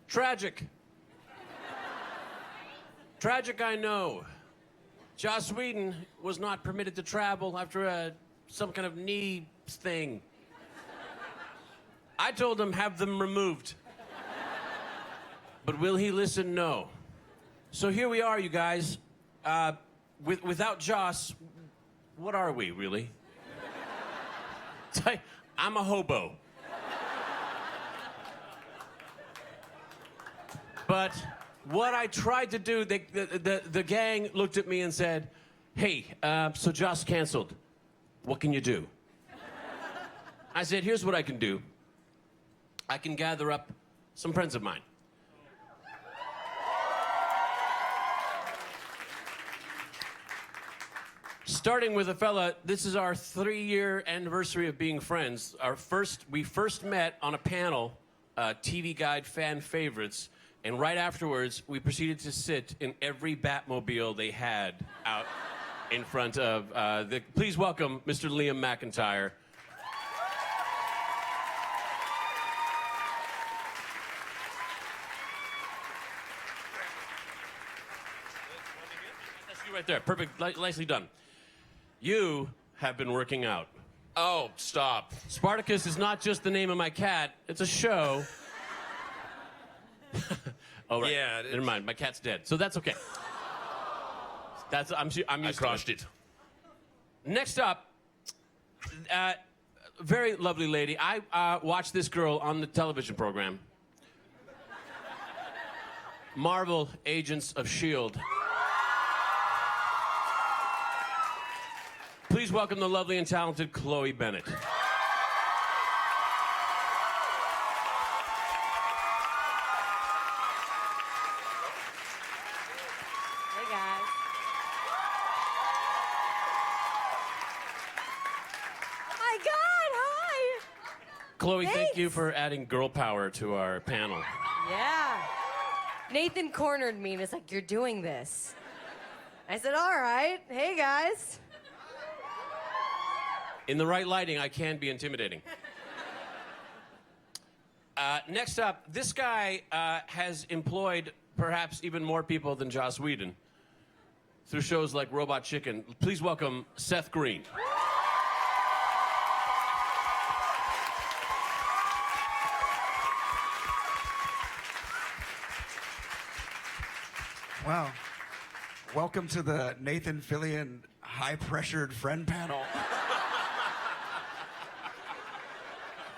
Tragic. Tragic, I know. Joss Whedon was not permitted to travel after some kind of knee thing. I told him have them removed. But will he listen? No. So here we are, you guys. Without Joss, what are we, really? I'm a hobo. But what I tried to do, the gang looked at me and said, hey, so Joss canceled. What can you do? I said, here's what I can do. I can gather up some friends of mine. Starting with a fella, this is our 3-year anniversary of being friends. We first met on a panel, TV Guide fan favorites. And right afterwards, we proceeded to sit in every Batmobile they had out in front of Please welcome Mr. Liam McIntyre. That's you right there. Perfect. Nicely done. You have been working out. Oh, stop. Spartacus is not just the name of my cat. It's a show. Oh, right. Yeah. Never mind. My cat's dead. So that's okay. I'm used I crushed to it. Next up, very lovely lady. I watched this girl on the television program. Marvel Agents of S.H.I.E.L.D. Please welcome the lovely and talented Chloe Bennett. Chloe, thank you for adding girl power to our panel. Yeah. Nathan cornered me and was like, you're doing this. I said, all right. Hey, guys. In the right lighting, I can be intimidating. Next up, this guy has employed perhaps even more people than Joss Whedon through shows like Robot Chicken. Please welcome Seth Green. Wow. Welcome to the Nathan Fillion high-pressured friend panel.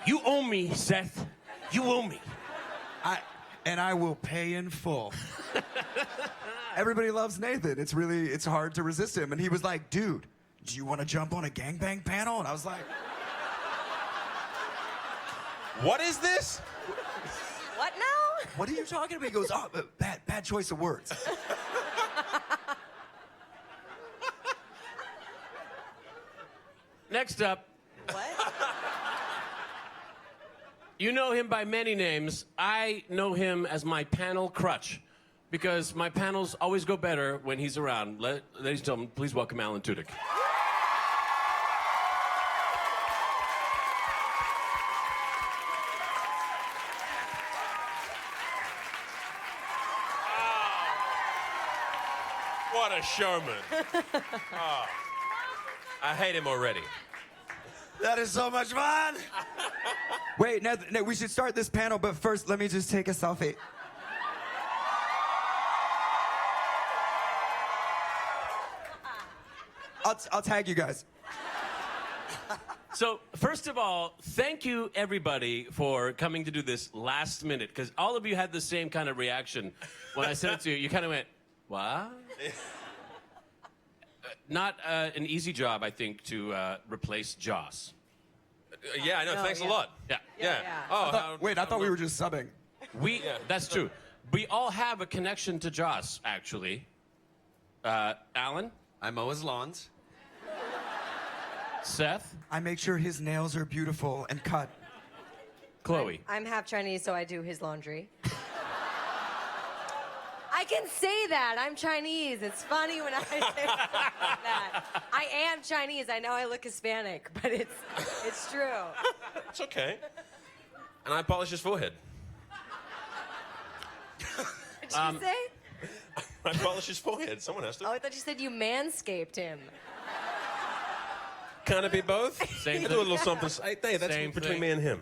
You owe me, Seth. You owe me. I will pay in full. Everybody loves Nathan. It's hard to resist him. And he was like, dude, do you want to jump on a gangbang panel? And I was like, what is this? What now? What are you talking about? He goes, oh, bad choice of words. Next up, What? you know him by many names. I know him as my panel crutch because my panels always go better when he's around. Ladies and gentlemen, please welcome Alan Tudyk. What a showman. Oh, I hate him already. That is so much fun. Wait, no, we should start this panel, but first, let me just take a selfie. I'll tag you guys. So, first of all, thank you, everybody, for coming to do this last minute, because all of you had the same kind of reaction when I said it to you. You kind of went, what? Not an easy job, I think, to replace Joss. Yeah, I know. Thanks a yeah. lot. Yeah. Yeah. Oh, I thought we were just subbing. That's true. We all have a connection to Joss, actually. Alan? I mow his lawns. Seth? I make sure his nails are beautiful and cut. Chloe? I'm half Chinese, so I do his laundry. I can say that. I'm Chinese. It's funny when I say stuff like that. I am Chinese. I know I look Hispanic, but it's true. it's okay. And I polish his forehead. What did you say? I polish his forehead. Someone has to. Oh, I thought you said you manscaped him. Can it be both? Same I do a little something. Hey, that's Same between thing. me and him.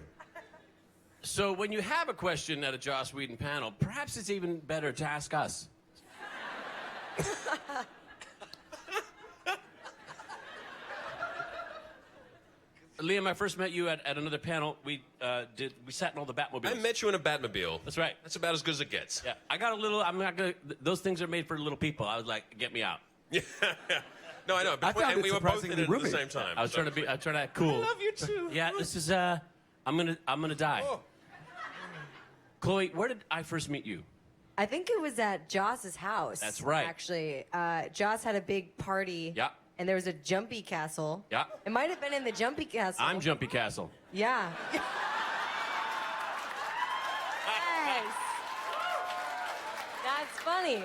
So when you have a question at a Joss Whedon panel, perhaps it's even better to ask us. Liam, I first met you at another panel. We sat in all the Batmobiles. I met you in a Batmobile. That's right. That's about as good as it gets. Yeah, I got a little. I'm not gonna. Those things are made for little people. I was like, get me out. Yeah. No, I know. I found and it we were both in surprisingly it at the roomy. same time. I was trying to be. I was trying to act cool. I love you too. Yeah, this is. I'm gonna die. Oh. Chloe, where did I first meet you? I think it was at Joss's house. That's right. Actually, Joss had a big party. Yeah. And there was a jumpy castle. Yeah. It might have been in the jumpy castle. I'm Jumpy Castle. Yeah. Yes. That's funny.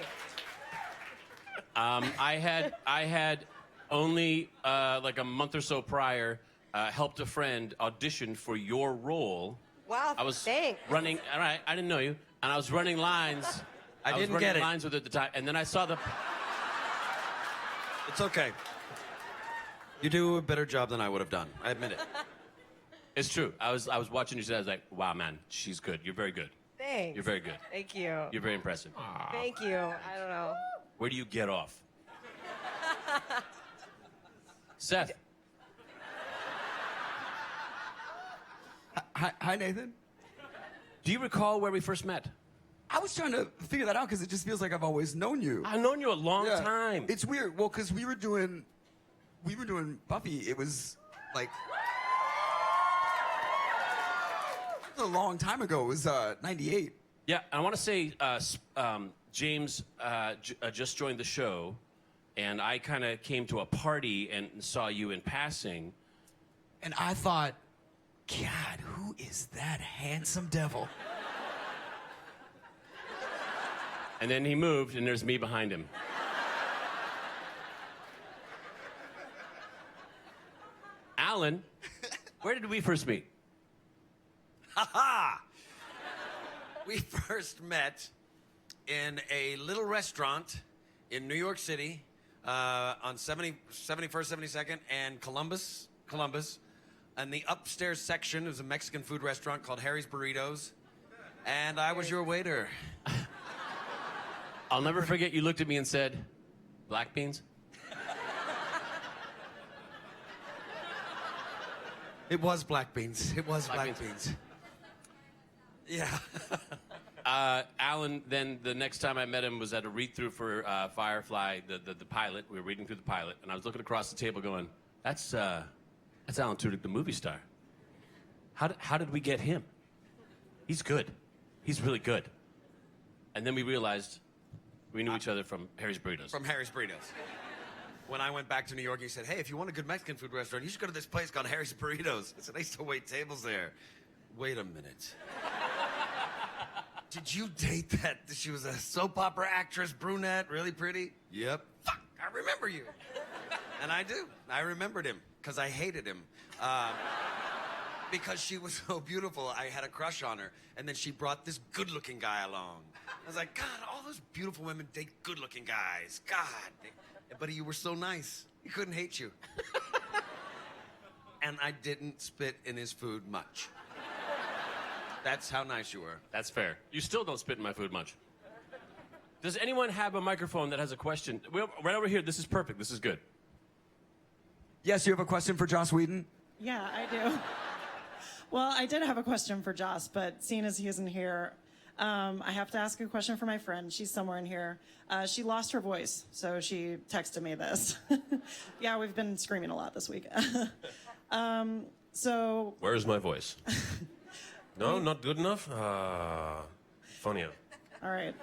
I had only like a month or so prior helped a friend audition for your role. Wow. I was thanks. running. All right, I didn't know you, and I was running lines. I was didn't running get it. lines with it at the time, and then I saw the. It's okay. You do a better job than I would have done. I admit it. It's true. I was watching you. I was like, wow, man, she's good. You're very good. Thanks. You're very good. Thank you. You're very impressive. Thank you. I don't know. Where do you get off? Seth. Hi, Nathan. Do you recall where we first met? I was trying to figure that out because it just feels like I've always known you. I've known you a long Yeah. time. It's weird. Well, because we were doing Buffy. It was like it was a long time ago. It was '98. Yeah, I want to say James just joined the show, and I kind of came to a party and saw you in passing. And I thought, God, who is that handsome devil? And then he moved, and there's me behind him. Alan, where did we first meet? Ha! We first met in a little restaurant in New York City on 71st, 72nd, and Columbus. And the upstairs section is a Mexican food restaurant called Harry's Burritos. And I was your waiter. I'll never forget you looked at me and said, black beans? It was black beans. It was Black black beans. beans. Yeah. Alan, then the next time I met him was at a read-through for Firefly, the pilot. We were reading through the pilot, and I was looking across the table going, that's Alan Tudyk, the movie star. How did we get him? He's good. He's really good. And then we realized we knew each other from Harry's Burritos. From Harry's Burritos. When I went back to New York, he said, hey, if you want a good Mexican food restaurant, you should go to this place called Harry's Burritos. I said, I used to wait tables there. Wait a minute. Did you date that? She was a soap opera actress, brunette, really pretty? Yep. Fuck, I remember you. And I do. I remembered him because I hated him. Because she was so beautiful, I had a crush on her. And then she brought this good-looking guy along. I was like, God, all those beautiful women date good-looking guys. God. But you were so nice. He couldn't hate you. And I didn't spit in his food much. That's how nice you were. That's fair. You still don't spit in my food much. Does anyone have a microphone that has a question? Right over here. This is perfect. This is good. Yes, you have a question for Joss Whedon? Yeah, I do. Well, I did have a question for Joss, but seeing as he isn't here, I have to ask a question for my friend. She's somewhere in here. She lost her voice, so she texted me this. Yeah, we've been screaming a lot this week. So... Where's my voice? No, not good enough? Funnier. All right.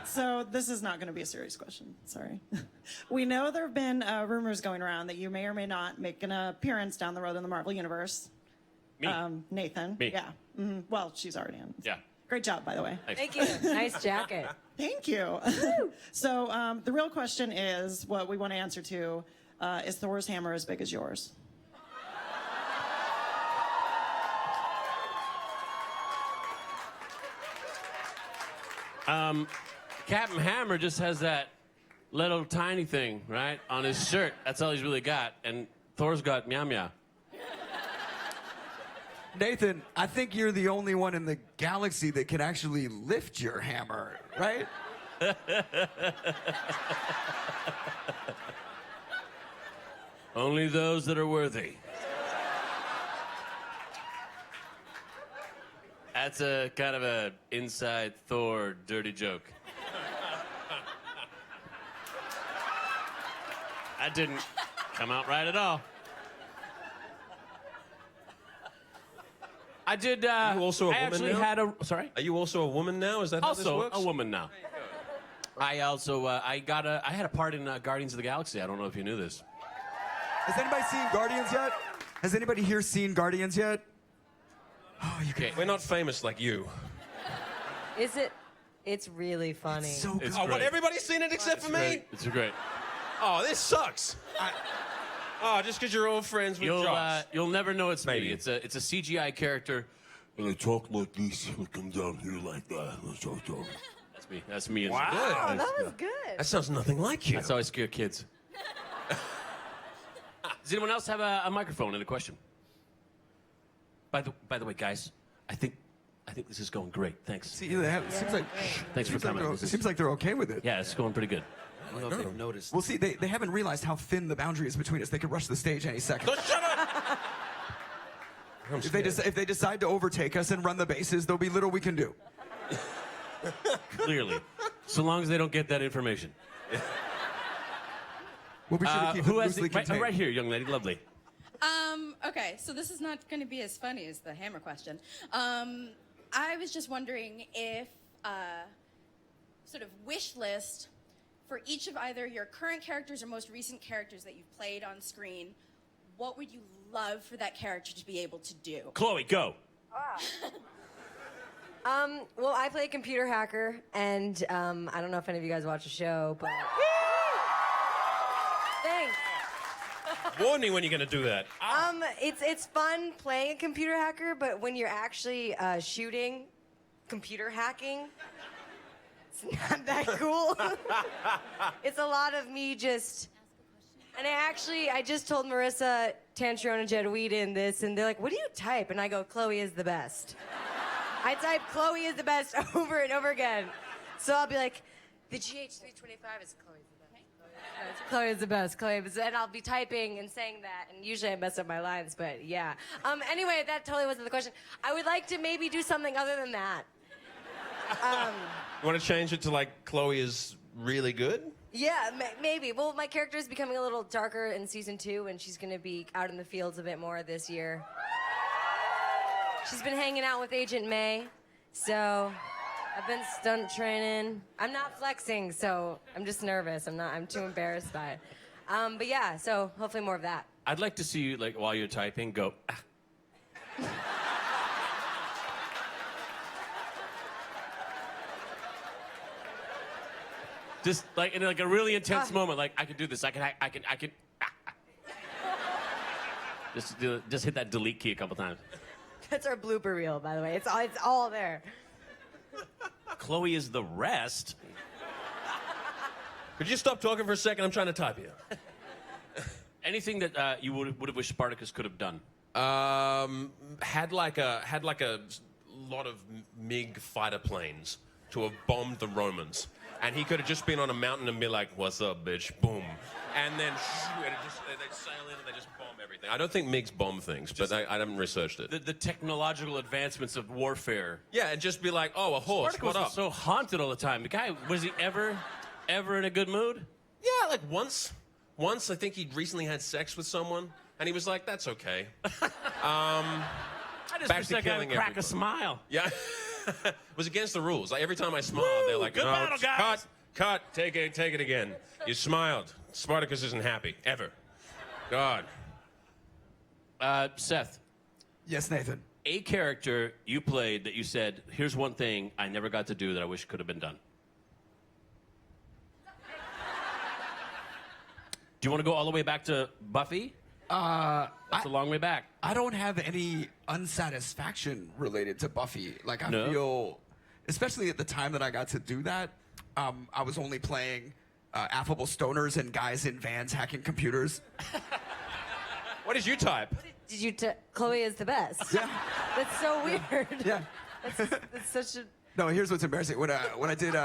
So this is not going to be a serious question. Sorry. We know there have been rumors going around that you may or may not make an appearance down the road in the Marvel Universe. Me. Nathan. Me. Yeah. Well, she's already in. Yeah. Great job, by the way. Thank you. Nice jacket. Thank you. So the real question is, what we want to answer to, is Thor's hammer as big as yours? Captain Hammer just has that little tiny thing, right, on his shirt. That's all he's really got. And Thor's got meow meow. Nathan, I think you're the only one in the galaxy that can actually lift your hammer, right? Only those that are worthy. That's a kind of a inside Thor dirty joke. That didn't come out right at all. I did. Are you also a I woman actually now? had a. Sorry. Are you also a woman now? Is that how this Also works? a woman now. I also I had a part in Guardians of the Galaxy. I don't know if you knew this. Has anybody seen Guardians yet? Has anybody here seen Guardians yet? Oh, you Okay. We're not famous like you. Is it? It's really funny. so good. It's Oh, what? great. Everybody's seen it except for me? Great. It's great. Oh, this sucks. Just because you're old friends with Josh. You'll never know it's Maybe. me. It's a CGI character. And I talk like this, and I come down here like that. That's me. That's me. Wow. Oh, that was good. That sounds nothing like you. That's how I scare kids. Does anyone else have a microphone and a question? By the way, guys, I think this is going great. Thanks. See, it seems like Thanks for coming. it seems like they're okay with it. Yeah, it's going pretty good. I don't know if they've noticed. Well, see, they haven't realized how thin the boundary is between us. They could rush the stage any second. Oh, shut up! I'm If they decide to overtake us and run the bases, there'll be little we can do. Clearly, so long as they don't get that information. We'll be sure to keep it Who has loosely contained. right here, young lady, lovely. Okay, so this is not going to be as funny as the hammer question. I was just wondering if, sort of wish list for each of either your current characters or most recent characters that you've played on screen, what would you love for that character to be able to do? Chloe, go. Well, I play a computer hacker, and I don't know if any of you guys watch the show, but thanks. Warn me when you're going to do that. It's fun playing a computer hacker, but when you're actually shooting computer hacking, it's not that cool. It's a lot of me just. And I just told Marissa Tancherone and Jed Whedon this, and they're like, "What do you type?" And I go, "Chloe is the best." I type "Chloe is the best" over and over again. So I'll be like, "The GH325 is Chloe's the best. Chloe is the best. Chloe is," and I'll be typing and saying that, and usually I mess up my lines, but yeah. Anyway, that totally wasn't the question. I would like to maybe do something other than that. You want to change it to like Chloe is really good? Yeah, maybe. Well, my character is becoming a little darker in season 2, and she's going to be out in the fields a bit more this year. She's been hanging out with Agent May, so I've been stunt training. I'm not flexing, so I'm just nervous. I'm too embarrassed by it. But yeah, so hopefully more of that. I'd like to see you, like, while you're typing, go, ah. Just like in like a really intense moment, like I can do this. I can. Ah. Just hit that delete key a couple times. That's our blooper reel, by the way. It's all there. Chloe is the rest. Could you stop talking for a second? I'm trying to type here. Anything that you would have wished Spartacus could have done? Had like a lot of MiG fighter planes to have bombed the Romans, and he could have just been on a mountain and be like, "What's up, bitch?" Boom, and then they'd sail in and they just bomb everything. I don't think MiGs bomb things, but I haven't researched it. The technological advancements of warfare. Yeah, and just be like, "Oh, a horse. Spartacus What up?" was so haunted all the time. The guy, was he ever in a good mood? Yeah, like once. Once I think he'd recently had sex with someone, and he was like, "That's okay." I just Back wish to that guy would killing crack everybody. a smile. Yeah. It was against the rules. Like every time I smiled, they're like, good "No, battle, guys." cut, take it again. You smiled. Spartacus isn't happy ever. God. Seth, Yes, Nathan. a character you played that you said, here's one thing I never got to do that I wish could have been done. Do you want to go all the way back to Buffy? That's a long way back. I don't have any unsatisfaction related to Buffy. Like, I No? feel, especially at the time that I got to do that, I was only playing affable stoners and guys in vans hacking computers. What did you type? Did you? Chloe is the best. Yeah. That's so weird. Yeah. That's such a. No, here's what's embarrassing. When I did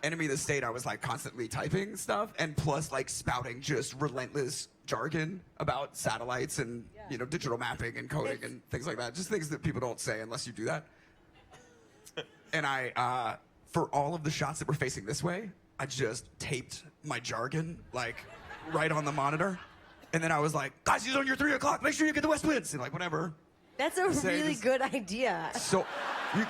Enemy of the State, I was like constantly typing stuff and plus like spouting just relentless jargon about satellites and digital mapping and coding and things like that. Just things that people don't say unless you do that. And I, for all of the shots that were facing this way, I just taped my jargon like right on the monitor. And then I was like, guys, he's on your 3 o'clock. Make sure you get the West Winds. And like, whatever. That's a Say really this- good idea. So you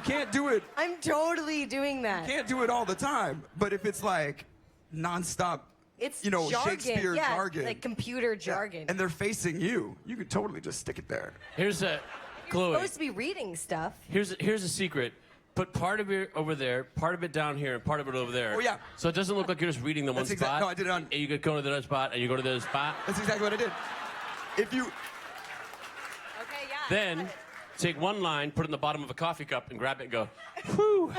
can't do it. I'm totally doing that. Can't do it all the time. But if it's like nonstop, It's jargon, Shakespeare yeah, jargon, like computer jargon. and they're facing you, you could totally just stick it there. Here's a, Chloe, supposed to be reading stuff. here's a secret. Put part of it over there, part of it down here, and part of it over there. Oh, yeah. So it doesn't look like you're just reading the one That's spot. no, I did it on. And you could go to the other spot, and you go to the other spot. That's exactly what I did. If you, Okay, yeah. Then take one line, put it in the bottom of a coffee cup, and grab it and go, whew.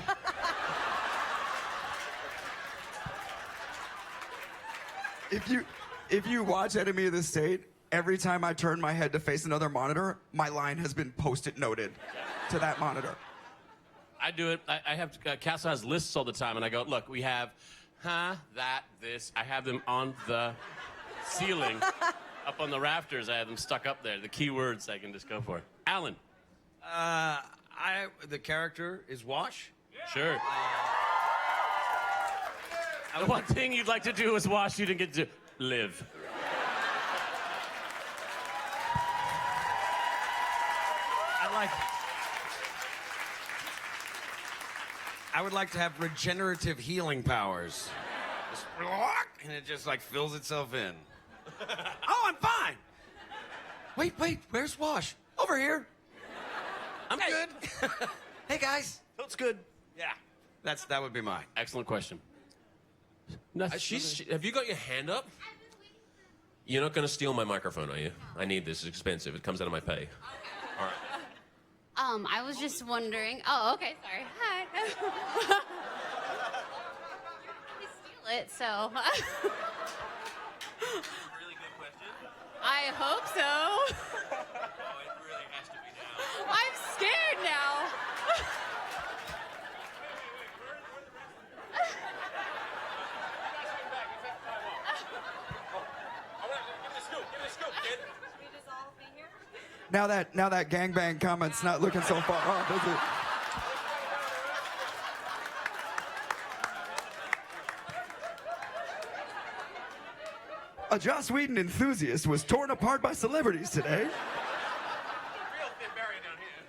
if you watch Enemy of the State, every time I turn my head to face another monitor, my line has been post-it noted to that monitor. I do it. I have Castle has lists all the time, and I go, look, we have, that, this. I have them on the ceiling, up on the rafters. I have them stuck up there. The key words I can just go for. Alan. The character is Wash. Sure. The one thing you'd like to do is wash. You didn't get to live. I would like to have regenerative healing powers. Just, and it just like fills itself in. Oh, I'm fine. Wait, where's Wash? Over here. I'm good. Hey guys. That's good. Yeah. That would be mine. Excellent question. Have you got your hand up? You're not going to steal my microphone, are you? I need this. It's expensive. It comes out of my pay. All right. I was just wondering. Oh, okay, sorry. Hi. You steal it, so. Really good question. I hope so. Oh, it really has to be now. I'm scared now. Now that gangbang comment's not looking so far off, is it? A Joss Whedon enthusiast was torn apart by celebrities today. Real thin barrier down here.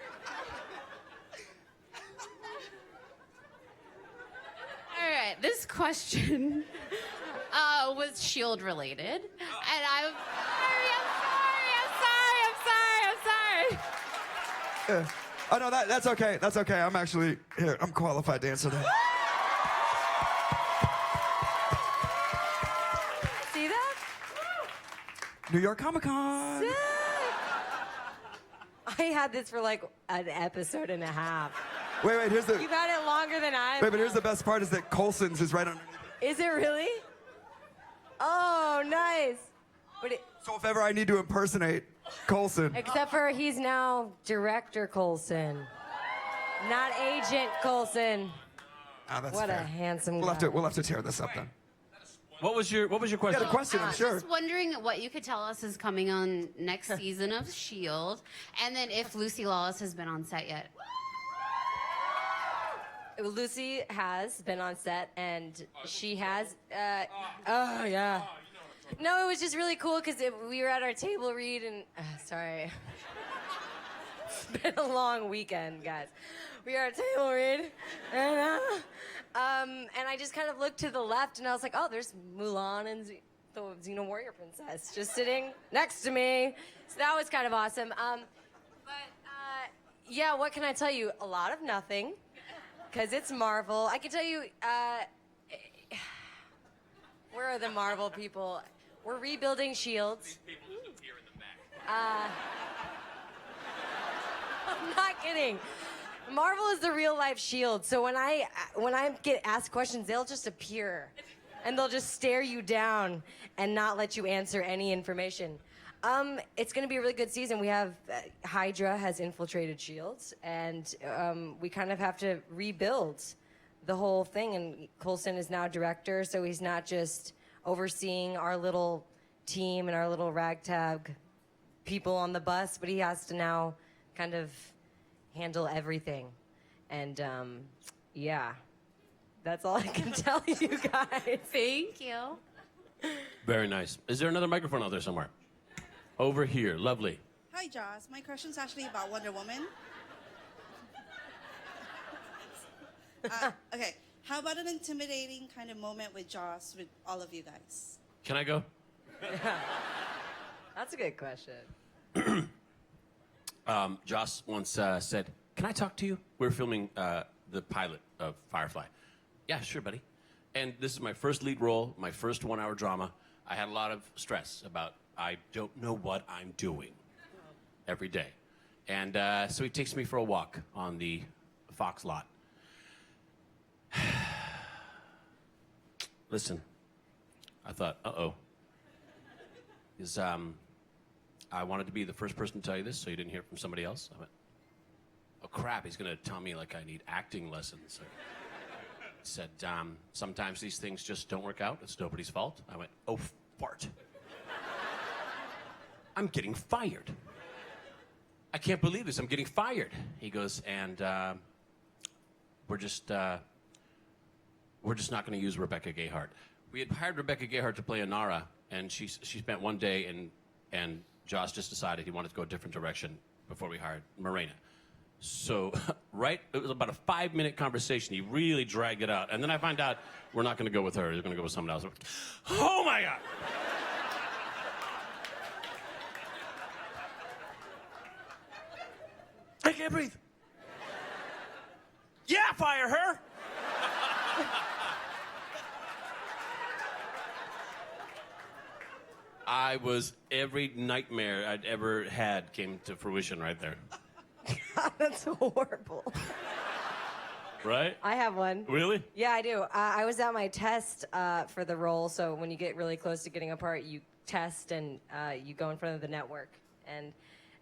this question was Shield related, and I'm sorry. Oh no, that's okay. That's okay. I'm actually here. I'm qualified to answer that. See that? New York Comic Con. I had this for like an episode and a half. Wait. Here's the. You've had it longer than I. Wait, but here's the best part: is that Coulson's is right underneath. Is it really? Oh, nice. But So if ever I need to impersonate Coulson, except for he's now Director Coulson, not Agent Coulson. that's What fair. a handsome We'll guy. have to tear this up then. What was your You question? got a question, I'm sure. Just wondering what you could tell us is coming on next season of Shield, and then if Lucy Lawless has been on set yet. Lucy has been on set, and she has. Oh yeah. No, it was just really cool because we were at our table read, and sorry, it's been a long weekend, guys. We were at table read, and I just kind of looked to the left, and I was like, oh, there's Mulan and the Xena Warrior Princess just sitting next to me. So that was kind of awesome. Yeah, what can I tell you? A lot of nothing. Because it's Marvel. I can tell you, where are the Marvel people? We're rebuilding Shields. I'm not kidding. Marvel is the real life Shield. So when I get asked questions, they'll just appear, and they'll just stare you down and not let you answer any information. It's going to be a really good season. We have Hydra has infiltrated Shields, and we kind of have to rebuild the whole thing. And Coulson is now director, so he's not just overseeing our little team and our little ragtag people on the bus, but he has to now kind of handle everything. And yeah, that's all I can tell you guys. Thank you. Very nice. Is there another microphone out there somewhere? Over here. Lovely. Hi, Joss. My question's actually about Wonder Woman. Okay, how about an intimidating kind of moment with Joss with all of you guys? Can I go? That's a good question. Joss once said, "Can I talk to you?" We were filming the pilot of Firefly. Yeah, sure, buddy. And this is my first lead role, my first one-hour drama. I had a lot of stress about I don't know what I'm doing every day. And so he takes me for a walk on the Fox lot. Listen, I thought, uh-oh. Is I wanted to be the first person to tell you this so you didn't hear it from somebody else. I went, oh crap, he's gonna tell me like I need acting lessons. He said, sometimes these things just don't work out. It's nobody's fault. I went, oh, fart. I'm getting fired. I can't believe this. I'm getting fired. He goes, and we're just not going to use Rebecca Gayheart. We had hired Rebecca Gayheart to play Inara, and she spent one day, and Joss just decided he wanted to go a different direction before we hired Morena. So, it was about a 5-minute conversation. He really dragged it out. And then I find out we're not going to go with her. We're going to go with someone else. Oh, my God. I can't breathe. Yeah, fire her. Every nightmare I'd ever had came to fruition right there. God, that's horrible. Right? I have one. Really? Yeah, I do. I was at my test for the role, so when you get really close to getting a part, you test and you go in front of the network. And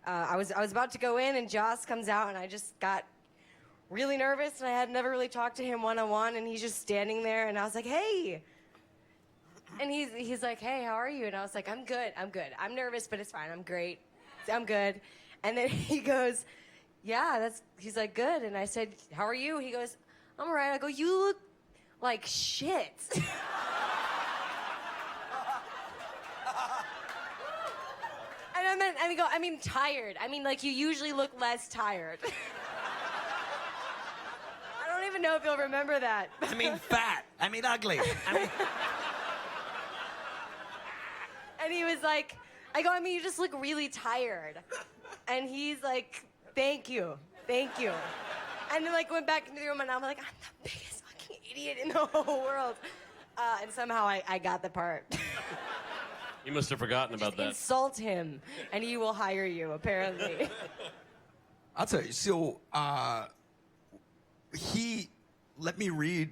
I was about to go in, and Joss comes out, and I just got really nervous, and I had never really talked to him one-on-one, and he's just standing there, and I was like, hey. And he's like, hey, how are you? And I was like, I'm good. I'm nervous, but it's fine. I'm great. I'm good. And then he goes, yeah, he's like, good. And I said, how are you? He goes, I'm all right. I go, you look like shit. And I mean tired. I mean, like, you usually look less tired. I don't even know if you'll remember that. I mean fat. I mean ugly. I mean, And he was like, I go, I mean, you just look really tired. And he's like, thank you. Thank you. And then like went back into the room and I'm like, I'm the biggest fucking idiot in the whole world. And somehow I got the part. You must have forgotten about that. Insult him and he will hire you, apparently. I'll tell you. So he let me read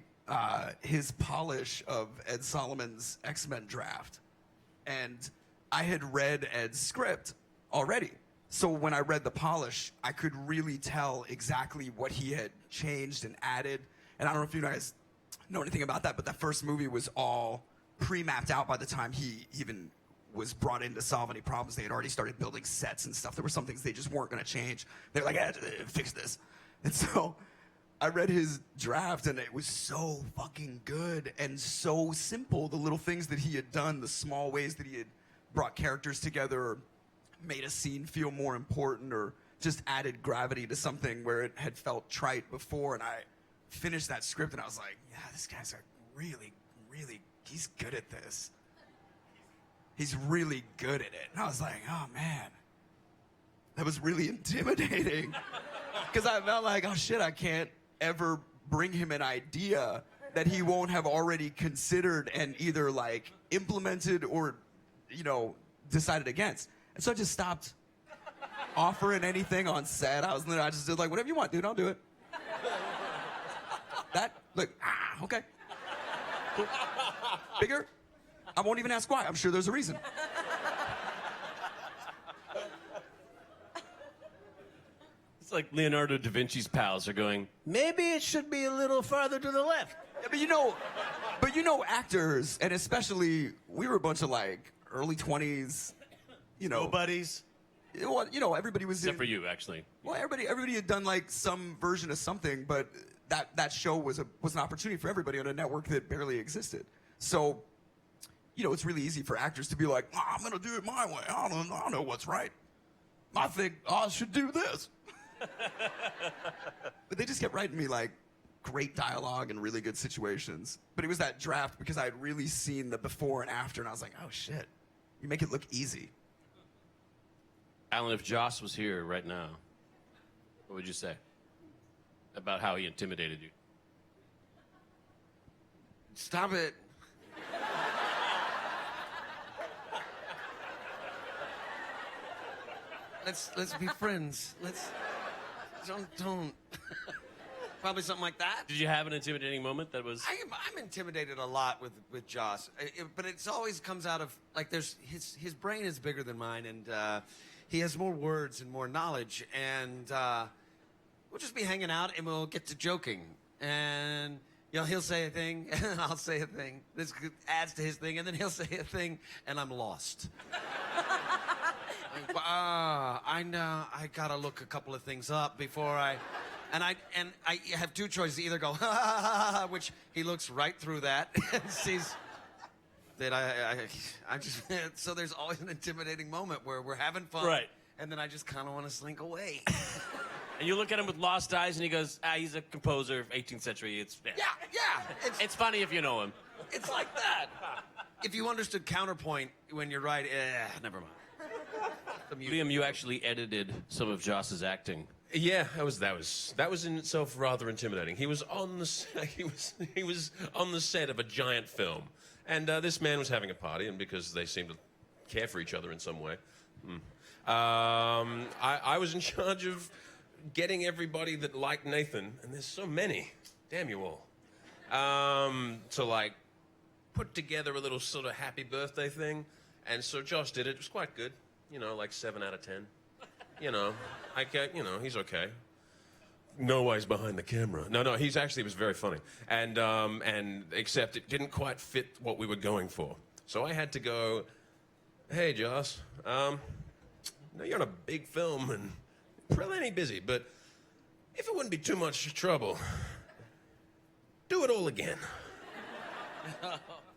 his polish of Ed Solomon's X-Men draft. And I had read Ed's script already. So when I read the polish, I could really tell exactly what he had changed and added. And I don't know if you guys know anything about that, but that first movie was all pre-mapped out by the time he even was brought in to solve any problems. They had already started building sets and stuff. There were some things they just weren't going to change. They were like, fix this. And so I read his draft, and it was so fucking good and so simple. The little things that he had done, the small ways that he had brought characters together, or made a scene feel more important, or just added gravity to something where it had felt trite before. And I finished that script, and I was like, yeah, this guy's really, really, he's good at this. He's really good at it. And I was like, oh, man, that was really intimidating. Because I felt like, oh, shit, I can't ever bring him an idea that he won't have already considered and either, like, implemented or, you know, decided against. And so I just stopped offering anything on set. I just did, like, whatever you want, dude, I'll do it. Okay. Cool. Bigger? I won't even ask why. I'm sure there's a reason. It's like Leonardo da Vinci's pals are going, Maybe it should be a little farther to the left. Yeah, but you know actors, and especially we were a bunch of like early 20s, you know. Nobodies. Well, you know, everybody was except for you, actually. Well, everybody had done like some version of something, but that show was an opportunity for everybody on a network that barely existed. So, you know, it's really easy for actors to be like, I'm gonna do it my way. I don't know what's right. I think I should do this. But they just kept writing me like great dialogue and really good situations. But it was that draft because I had really seen the before and after, and I was like, oh shit, you make it look easy. Alan, if Joss was here right now, what would you say about how he intimidated you? stop it. Let's be friends. Don't. Probably something like that. Did you have an intimidating moment that was? I'm intimidated a lot with Joss, but it's always comes out of like there's his brain is bigger than mine, and he has more words and more knowledge, and we'll just be hanging out and we'll get to joking, and he'll say a thing and I'll say a thing. This adds to his thing, and then he'll say a thing, and I'm lost. I know I gotta look a couple of things up before I. And I have two choices: either go, ha, ha, ha, ha, which he looks right through that and sees that I just. So there's always an intimidating moment where we're having fun, right? And then I just kind of want to slink away. And you look at him with lost eyes, and he goes, he's a composer of 18th century. Yeah. It's funny if you know him. It's like that. If you understood counterpoint when you're right, never mind. Liam, you actually edited some of Joss's acting. Yeah, that was in itself rather intimidating. He was on the he was on the set of a giant film, and this man was having a party, and because they seemed to care for each other in some way, I was in charge of getting everybody that liked Nathan, and there's so many, damn you all, to like put together a little sort of happy birthday thing, and so Josh did it. It was quite good, like 7 out of 10. He's okay. No ways behind the camera. No, he was very funny. And except it didn't quite fit what we were going for. So I had to go, hey, Joss, you're on a big film and plenty busy, but if it wouldn't be too much trouble, do it all again.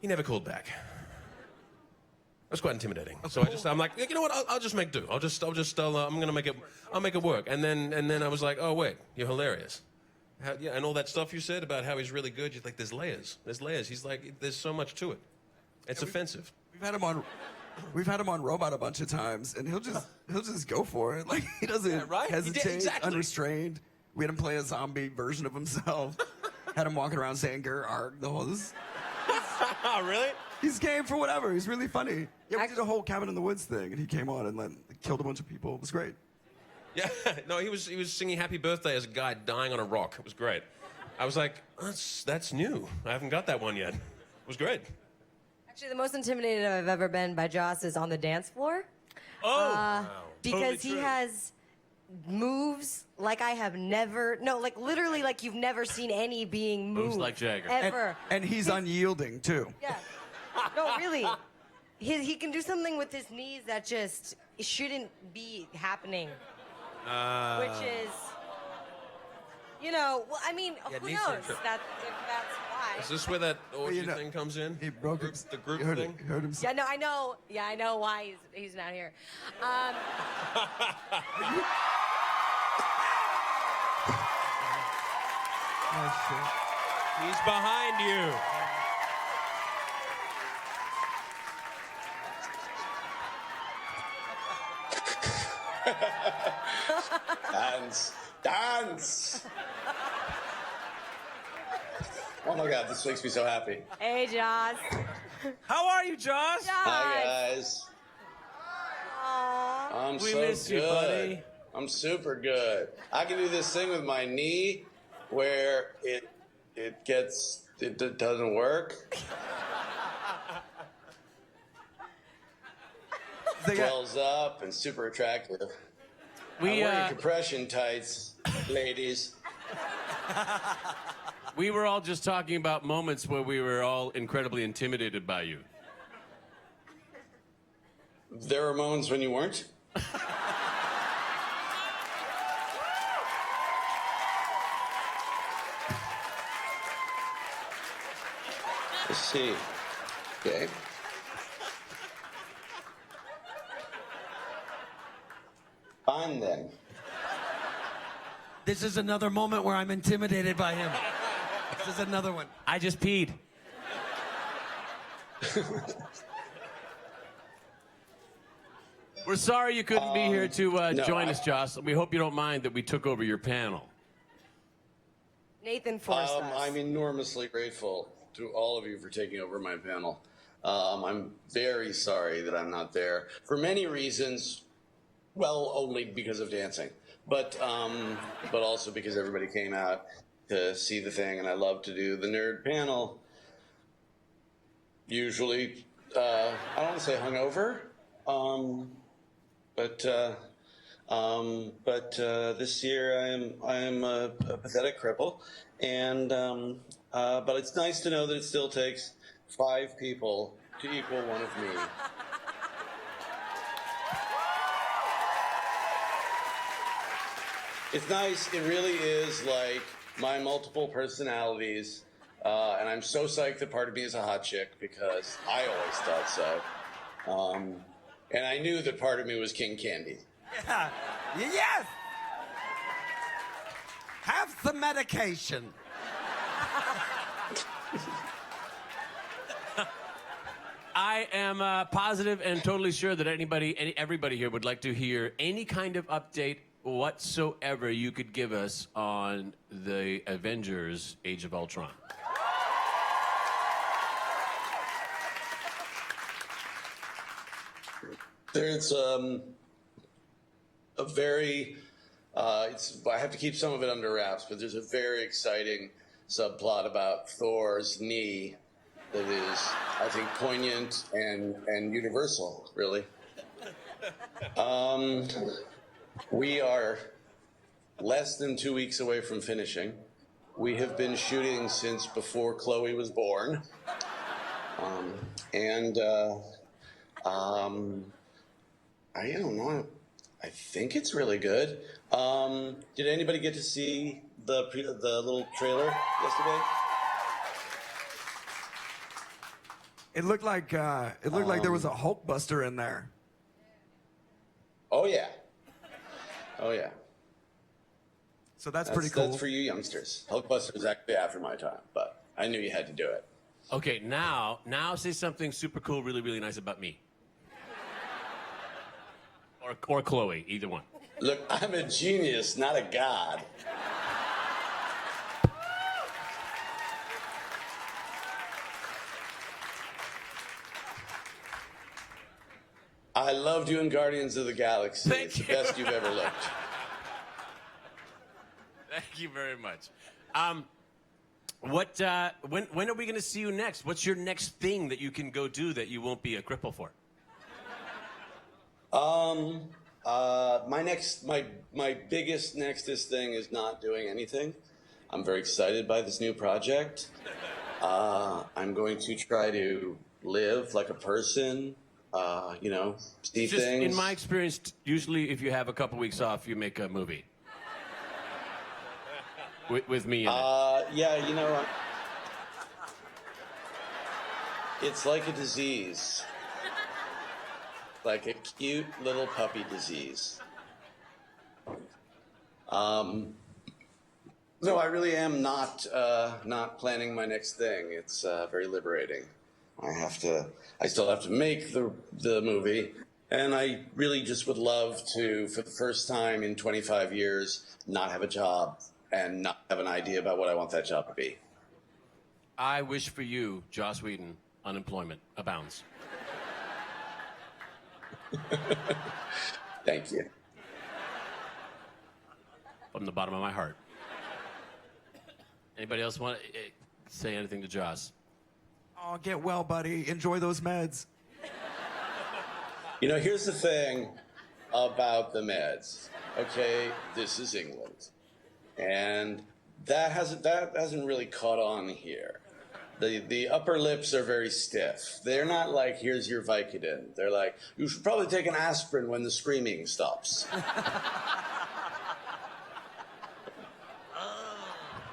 He never called back. It was quite intimidating. So I'm like, you know what? I'll just make do. I'll make it work. And then I was like, oh wait, you're hilarious. Yeah, and all that stuff you said about how he's really good. You're like, there's layers. There's layers. He's like, there's so much to it. It's offensive. We've had him on. We've had him on Robot a bunch of times, and he'll just go for it. Like he doesn't right? He did, hesitate, exactly. unrestrained. We had him play a zombie version of himself. Had him walking around saying "Ger arg" the whole. Really? He's game for whatever. He's really funny. Yeah, we did a whole Cabin in the Woods thing, and he came on and like killed a bunch of people. It was great. Yeah. No, he was singing "Happy Birthday" as a guy dying on a rock. It was great. I was like, that's new. I haven't got that one yet. It was great. Actually, the most intimidated I've ever been by Joss is on the dance floor. Wow. Because Totally he true. has moves like I have never, like literally like you've never seen any being move. Moves like Jagger. Ever. And he's unyielding too. Yeah. No, really. He can do something with his knees that just shouldn't be happening. Which is, well, I mean, who knees knows are true. if that's why. Is this where that orgy you know, thing comes in? He broke the group you heard thing? It, heard him. Yeah, no, I know. Yeah, I know why he's not here. He's behind you. Dance! Oh my God, this makes me so happy. Hey, Joss. How are you, Josh? Hi guys. Aw. I'm We so miss you, good. buddy. I'm super good. I can do this thing with my knee where it doesn't work. Swells up and super attractive. I'm wearing compression tights, ladies. We were all just talking about moments where we were all incredibly intimidated by you. There were moments when you weren't. Let's see. Okay. Fine then. This is another moment where I'm intimidated by him. This is another one. I just peed. We're sorry you couldn't be here to join us, Joss. We hope you don't mind that we took over your panel. Nathan forced us. I'm enormously grateful to all of you for taking over my panel. I'm very sorry that I'm not there for many reasons. Well, only because of dancing, but also because everybody came out to see the thing, and I love to do the nerd panel. Usually, I don't want to say hungover, but this year I am a pathetic cripple, and but it's nice to know that it still takes 5 people to equal one of me. It's nice. It really is like my multiple personalities, and I'm so psyched that part of me is a hot chick because I always thought so. And I knew that part of me was King Candy. Yeah. Yes. Have some medication. I am positive and totally sure that everybody here would like to hear any kind of update whatsoever you could give us on the Avengers: Age of Ultron. There's a very, I have to keep some of it under wraps, but there's a very exciting subplot about Thor's knee that is, I think, poignant and universal, really. We are less than 2 weeks away from finishing. We have been shooting since before Chloe was born. I don't know. I think it's really good. Did anybody get to see the little trailer yesterday? It looked like there was a Hulk Buster in there. Oh yeah. Oh yeah. So that's pretty cool. That's for you youngsters. Hulkbuster is actually after my time, but I knew you had to do it. Okay, now say something super cool, really, really nice about me. Or Chloe, either one. Look, I'm a genius, not a god. I loved you in Guardians of the Galaxy. Thank It's you. the best you've ever looked. Thank you very much. When are we going to see you next? What's your next thing that you can go do that you won't be a cripple for? My biggest nextest thing is not doing anything. I'm very excited by this new project. I'm going to try to live like a person, see Just things. in my experience, usually if you have a couple weeks off, you make a movie. With me in it. Yeah, it's like a disease. Like a cute little puppy disease. No, I really am not planning my next thing. It's very liberating. I still have to make the movie, and I really just would love to, for the first time in 25 years, not have a job and not have an idea about what I want that job to be. I wish for you, Joss Whedon, unemployment abounds. Thank you. From the bottom of my heart. Anybody else want to say anything to Joss? Oh, get well, buddy. Enjoy those meds. Here's the thing about the meds. Okay, this is England, and that hasn't really caught on here. The upper lips are very stiff. They're not like, here's your Vicodin. They're like, you should probably take an aspirin when the screaming stops.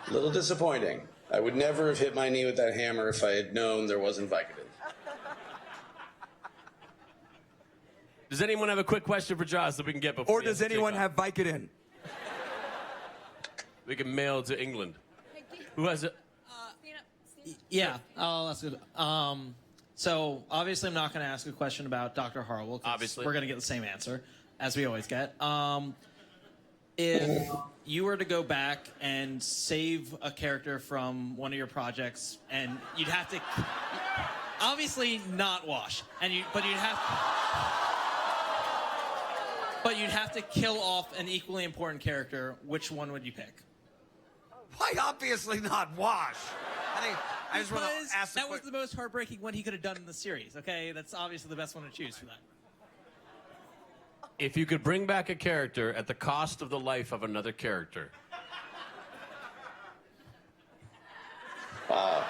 A little disappointing. I would never have hit my knee with that hammer if I had known there wasn't Vicodin. Does anyone have a quick question for Joss that we can get before? Or does anyone have Vicodin? We can mail to England. Who has it? Yeah, I'll ask it. So obviously, I'm not going to ask a question about Dr. Harwell. 'Cause Obviously, we're going to get the same answer as we always get. If you were to go back and save a character from one of your projects, and you'd have to, obviously not Wash, but you'd have to kill off an equally important character. Which one would you pick? Why obviously not Wash? I just want to ask. That was the most heartbreaking one he could have done in the series. Okay, that's obviously the best one to choose for that. If you could bring back a character at the cost of the life of another character. Wow.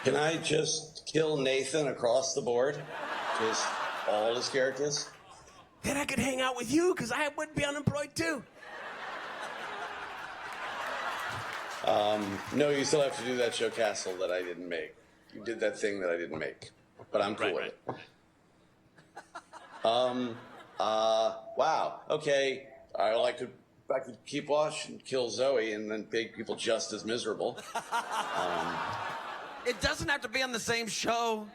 Can I just kill Nathan across the board? Just all his characters? Then I could hang out with you because I would be unemployed too. No, you still have to do that show Castle that I didn't make. You did that thing that I didn't make. But I'm cool with it. Wow. Okay. I could keep Wash and kill Zoe and then make people just as miserable. It doesn't have to be on the same show.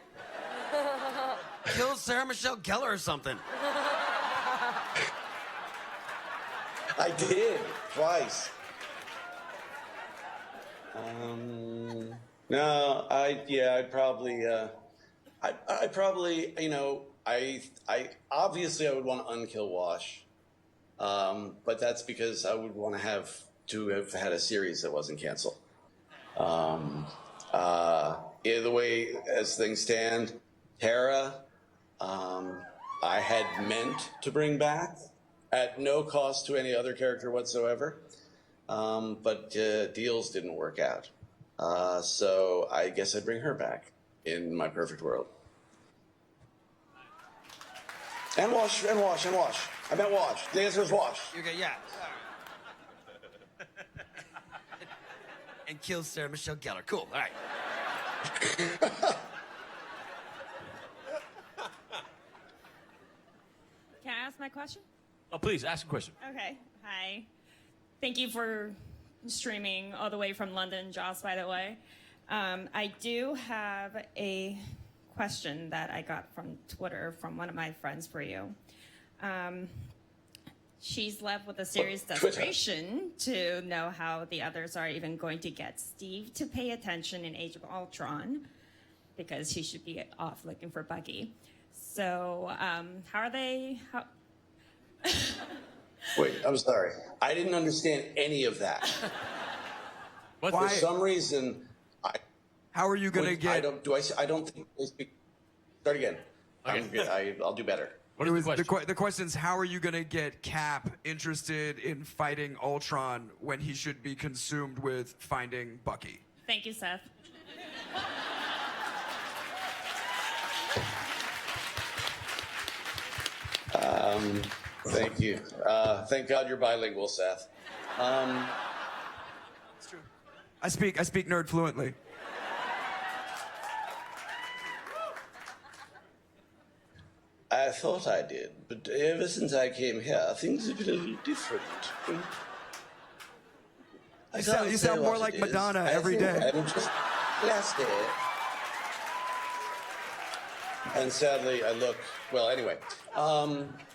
Kill Sarah Michelle Gellar or something. I did twice. No, I'd probably, I obviously I would want to unkill Wash, but that's because I would want to have had a series that wasn't canceled. The way as things stand, Tara, I had meant to bring back at no cost to any other character whatsoever. But deals didn't work out. So I guess I'd bring her back in my perfect world. And Wash. I meant Wash. The answer is Wash. Okay, yeah. And kill Sarah Michelle Gellar. Cool. All right. Can I ask my question? Oh, please, ask a question. Okay. Hi. Thank you for streaming all the way from London, Joss, by the way. I do have a question that I got from Twitter from one of my friends for you. She's left with a serious desperation to know how the others are even going to get Steve to pay attention in Age of Ultron, because he should be off looking for Bucky. So, how are they? Wait, I'm sorry. I didn't understand any of that. For some reason, how are you going to get? I don't think. Start again. I'll do better. What is the question is, how are you going to get Cap interested in fighting Ultron when he should be consumed with finding Bucky? Thank you, Seth. Thank you. Thank God you're bilingual, Seth. It's true. I speak nerd fluently. I thought I did, but ever since I came here, things have been a little different. You sound more like Madonna every day. I'm just plastic. And sadly, I look, well, anyway,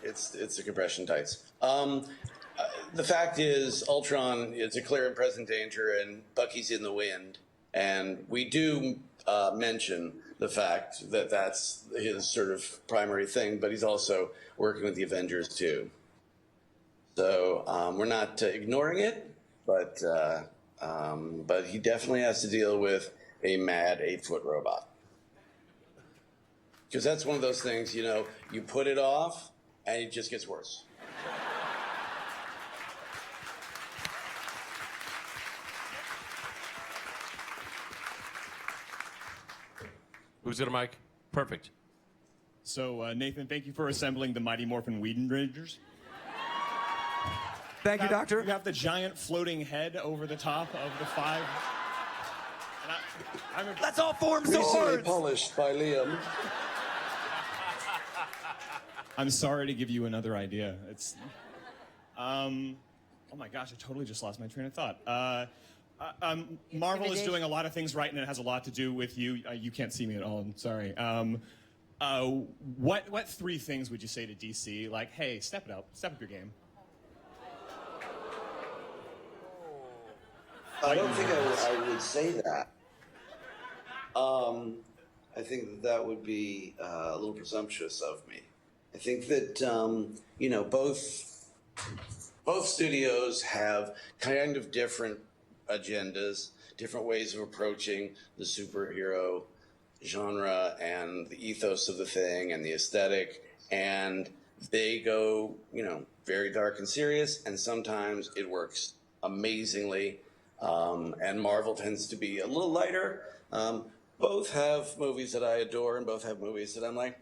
it's the compression tights. The fact is, Ultron is a clear and present danger, and Bucky's in the wind. And we do mention the fact that that's his sort of primary thing, but he's also working with the Avengers too. So we're not ignoring it, but he definitely has to deal with a mad 8-foot robot. Because that's one of those things, you know, you put it off and it just gets worse. Who's got a mic? Perfect. So, Nathan, thank you for assembling the Mighty Morphin Whedon Rangers. Thank you, Doctor. You have the giant floating head over the top of the 5. Let's all form Recently swords. polished by Liam. I'm sorry to give you another idea. It's, oh my gosh, I totally just lost my train of thought. Marvel is doing a lot of things right, and it has a lot to do with you. You can't see me at all. I'm sorry. What 3 things would you say to DC? Like, hey, step up your game. I don't think I would say that. I think that would be a little presumptuous of me. I think that you know, both studios have kind of different agendas, different ways of approaching the superhero genre and the ethos of the thing and the aesthetic, and they go, you know, very dark and serious, and sometimes it works amazingly, and Marvel tends to be a little lighter. Both have movies that I adore, and both have movies that I'm like,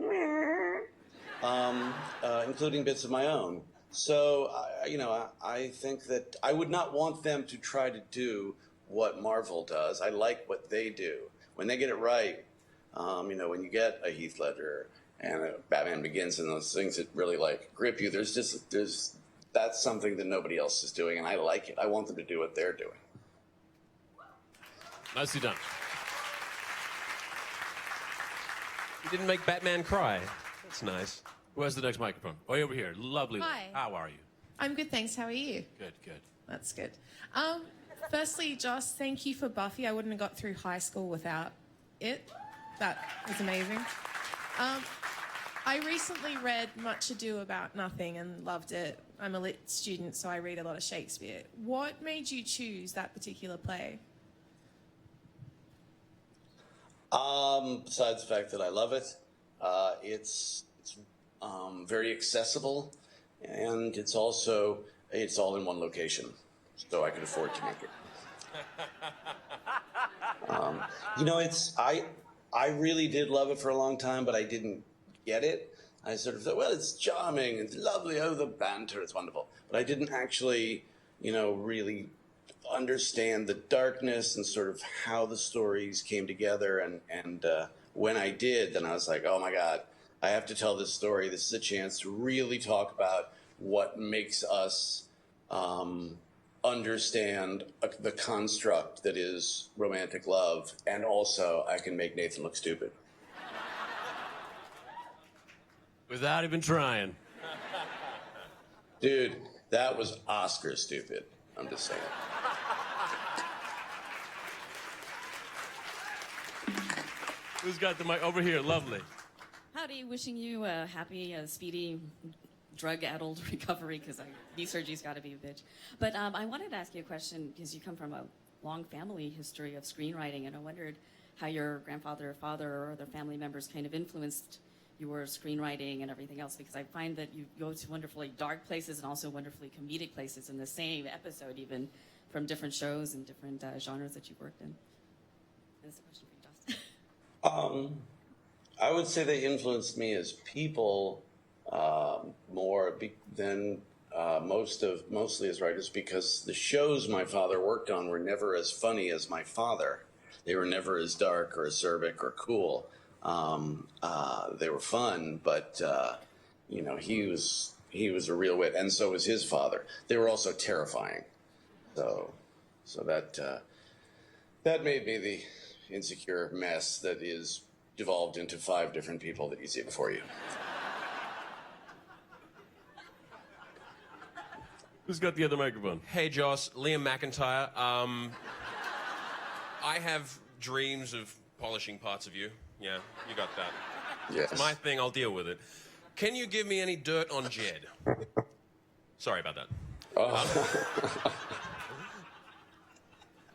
including bits of my own. So, you know, I think that I would not want them to try to do what Marvel does. I like what they do. When they get it right, you know, when you get a Heath Ledger and a Batman Begins and those things that really, like, grip you, that's something that nobody else is doing, and I like it. I want them to do what they're doing. Nicely done. You didn't make Batman cry. That's nice. Who has the next microphone? Way over here. Lovely. Hi. How are you? I'm good, thanks. How are you? Good, good. That's good. Firstly, Joss, thank you for Buffy. I wouldn't have got through high school without it. That was amazing. I recently read Much Ado About Nothing and loved it. I'm a lit student, so I read a lot of Shakespeare. What made you choose that particular play? Besides the fact that I love it, it's very accessible, and it's all in one location, so I could afford to make it. You know, I really did love it for a long time, but I didn't get it. I sort of thought, well, it's charming, it's lovely, oh, the banter, it's wonderful. But I didn't actually, you know, really understand the darkness and sort of how the stories came together. And when I did, then I was like, oh my God, I have to tell this story. This is a chance to really talk about what makes us understand the construct that is romantic love, and also I can make Nathan look stupid. Without even trying. Dude, that was Oscar stupid. I'm just saying. Who's got the mic? Over here, lovely. Howdy, wishing you a happy, speedy, drug-addled recovery, because knee surgery's got to be a bitch. But I wanted to ask you a question, because you come from a long family history of screenwriting, and I wondered how your grandfather or father or other family members kind of influenced your screenwriting and everything else, because I find that you go to wonderfully dark places and also wonderfully comedic places in the same episode, even from different shows and different genres that you've worked in. That's a question for you, Justin. I would say they influenced me as people more than mostly as writers, because the shows my father worked on were never as funny as my father. They were never as dark or acerbic or cool. They were fun, but you know, he was a real wit, and so was his father. They were also terrifying. So that made me the insecure mess that is devolved into 5 different people that you see before you. Who's got the other microphone? Hey, Joss, Liam McIntyre. I have dreams of polishing parts of you. Yeah, you got that. Yes. It's my thing, I'll deal with it. Can you give me any dirt on Jed? Sorry about that.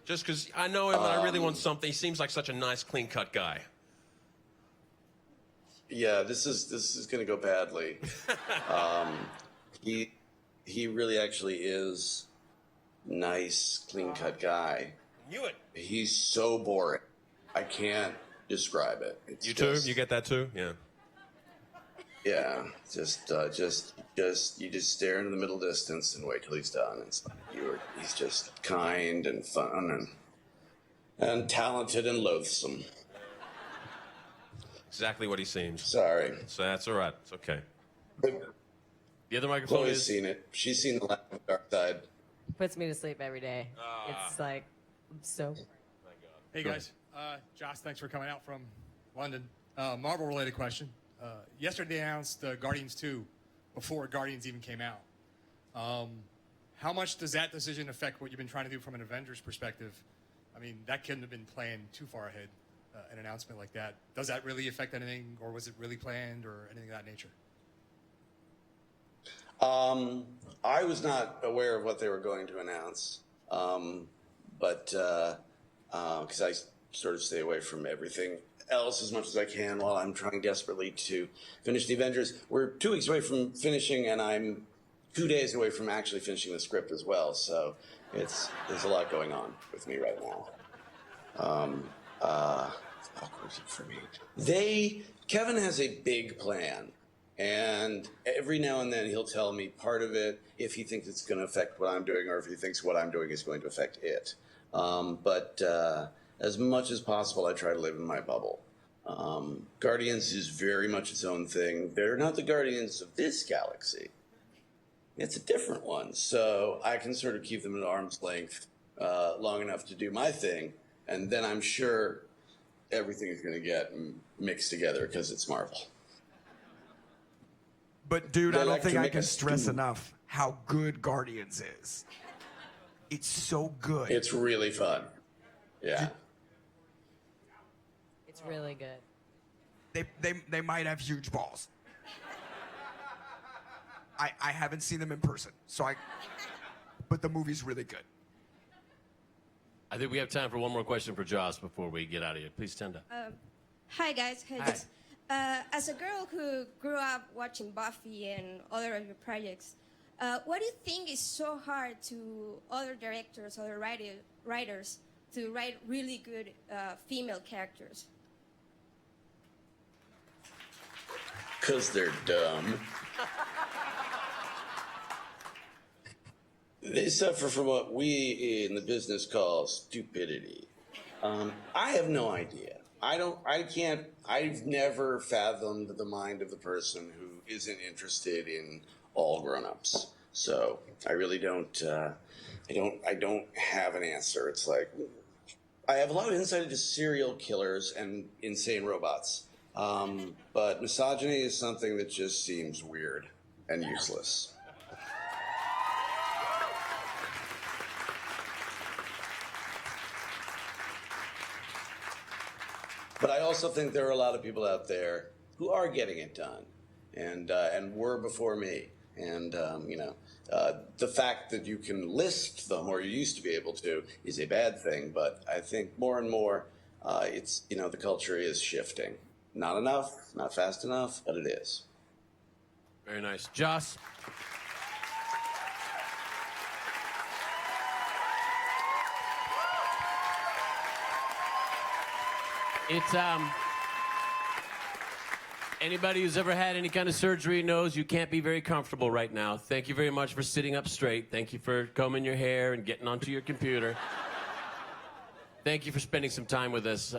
Just because I know him and I really want something. He seems like such a nice, clean-cut guy. Yeah, this is going to go badly. He really actually is nice, clean-cut guy. Knew it. He's so boring. I can't describe it. It's You too? You get that too? Yeah. Yeah, just you just stare into the middle distance and wait till he's done. It's like he's just kind and fun and talented and loathsome. Exactly what he seems. Sorry. So that's all right. It's okay. The other microphone Chloe's is... seen it. She's seen the light of the dark side. Puts me to sleep every day. It's like, I'm so... Hey, guys. Josh, thanks for coming out from London. Marvel-related question. Yesterday they announced Guardians 2 before Guardians even came out. How much does that decision affect what you've been trying to do from an Avengers perspective? I mean, that couldn't have been planned too far ahead, an announcement like that. Does that really affect anything, or was it really planned, or anything of that nature? I was not aware of what they were going to announce, but because I sort of stay away from everything else as much as I can while I'm trying desperately to finish the Avengers. We're 2 weeks away from finishing, and I'm 2 days away from actually finishing the script as well. So there's a lot going on with me right now. Awkward for me. Kevin has a big plan. And every now and then he'll tell me part of it if he thinks it's going to affect what I'm doing, or if he thinks what I'm doing is going to affect it. But as much as possible, I try to live in my bubble. Guardians is very much its own thing. They're not the Guardians of this galaxy. It's a different one. So I can sort of keep them at arm's length long enough to do my thing. And then I'm sure everything is going to get mixed together because it's Marvel. But dude, I don't think I can stress enough how good Guardians is. It's so good. It's really fun. Yeah. It's really good. They might have huge balls. I haven't seen them in person, but the movie's really good. I think we have time for one more question for Joss before we get out of here. Please stand up. Hi, guys. Hi. As a girl who grew up watching Buffy and other of your projects, what do you think is so hard to other directors, other writers, to write really good female characters? Because they're dumb. They suffer from what we in the business call stupidity. I have no idea. I've never fathomed the mind of the person who isn't interested in all grown-ups. So I really don't. I don't have an answer. It's like I have a lot of insight into serial killers and insane robots, but misogyny is something that just seems weird and useless. But I also think there are a lot of people out there who are getting it done, and were before me. And the fact that you can list them, or you used to be able to, is a bad thing. But I think more and more, it's the culture is shifting. Not enough, not fast enough, but it is. Very nice, Joss. It's anybody who's ever had any kind of surgery knows you can't be very comfortable right now. Thank you very much for sitting up straight. Thank you for combing your hair and getting onto your computer. Thank you for spending some time with us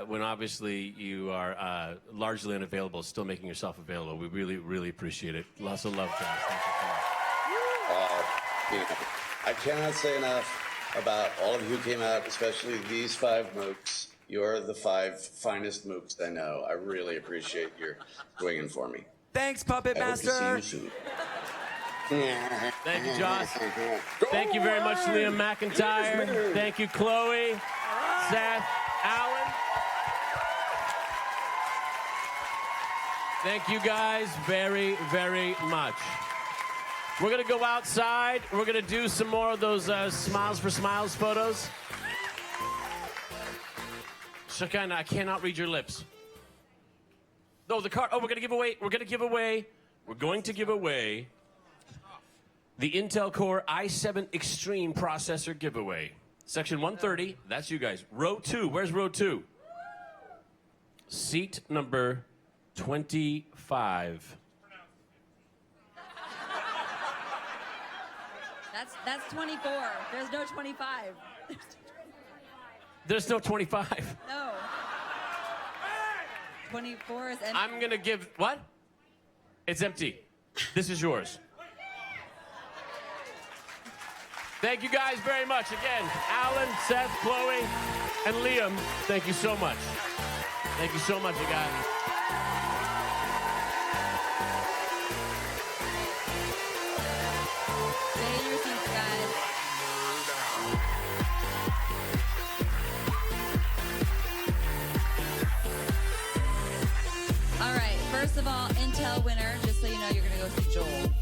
when obviously you are largely unavailable, still making yourself available. We really, really appreciate it. Lots of love, Josh. Thank you so much. I cannot say enough about all of you who came out, especially these 5 mooks. You're the 5 finest mooks I know. I really appreciate your swinging for me. Thanks, Puppet Master. I hope to see you soon. Thank you, Joss. Thank you very much, Liam McIntyre. Thank you, Chloe, Seth, Alan. Thank you guys very, very much. We're going to go outside. We're going to do some more of those Smiles for Smiles photos. Shakana, I cannot read your lips. No, the card. Oh, we're going to give away the Intel Core i7 Extreme processor giveaway. Section 130, that's you guys. Row 2, where's row 2? Seat number 25. That's 24. There's no 25. There's no 25. No. 24 is empty. I'm going to give, what? It's empty. This is yours. Thank you guys very much. Again, Alan, Seth, Chloe, and Liam, thank you so much. Thank you so much, you guys. Stay in your seats, guys. All right, first of all, Intel winner, just so you know, you're going to go see Joel.